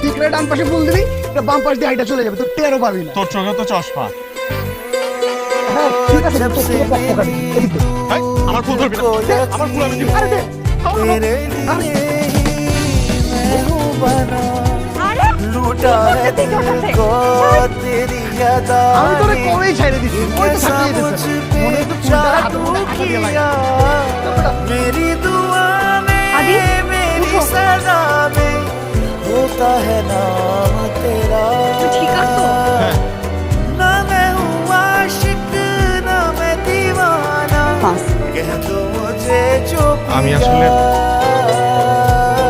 ঠিক রে ডান পাশে ফুল দিবি, বাম পাশ দিয়ে হাইটা চলে যাবে, তুই টেরও পাবি না। তোর চোখে তো চশমা। হ্যাঁ ঠিক আছে, তোর কোনো পক্ষপাত নেই। এদিকে দে। এই, আমার ফুল ধরবি না। আমার ফুল আমি দিব। আরে দে। আমি তোরে কবেই ছেড়ে দিছি, ওই তো থাকতে যেতেছে না। মনে তো ফুলটা হাতে মনে হাতে দিয়ে লাগে। मेरी दुआ आदि, में मेरी उठो। सजा में होता है नाम तेरा। তুই ঠিক আছো? ना मैं हूँ आशिक ना मैं दीवाना, বাস। कह दो मुझे जो আমি আসলে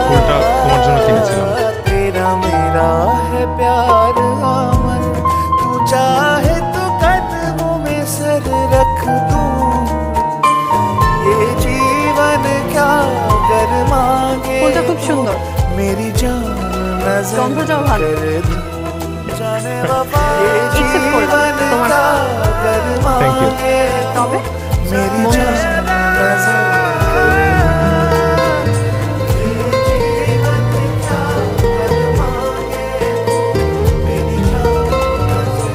ফুলটা তোমার জন্য কিনেছিলাম। तेरा मेरा है प्यार अमर, तू चाहे तो कदमों में सर रख दूं, ये जीवन क्या कर मांगे ফুলটা খুব সুন্দর। मेरी जान नजर গন্ধটাও ভালো। कर दूं, जाने वफा ये Accept করলাম, जीवन তোমার। क्या कर Thank you. मांगे তবে मेरी মনে जान হচ্ছে। नजर कर दूं, ये जीवन क्या कर मांगे मेरी जान नजर।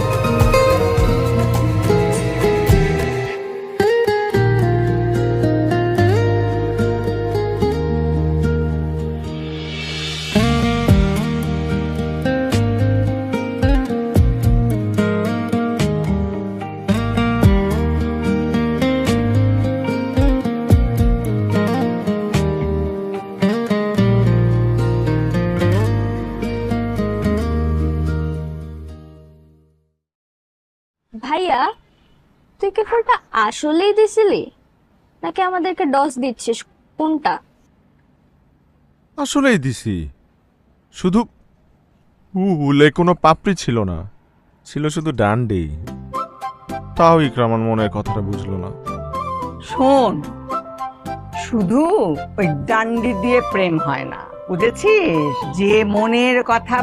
ভাইয়া, তুই কি ফুলটা আসলেই দিছিলি নাকি আমাদেরকে ডস দিচ্ছিস? কোনটা? আসলেই দিছি, শুধু ফুলে কোনো পাপড়ি ছিল না, ছিল শুধু ডান্ডি। তাও ইকরামান মনের কথাটা বুঝলো না। শোন, শুধু ওই ডান্ডি দিয়ে প্রেম হয় না, বুঝেছিস? যে মনের কথা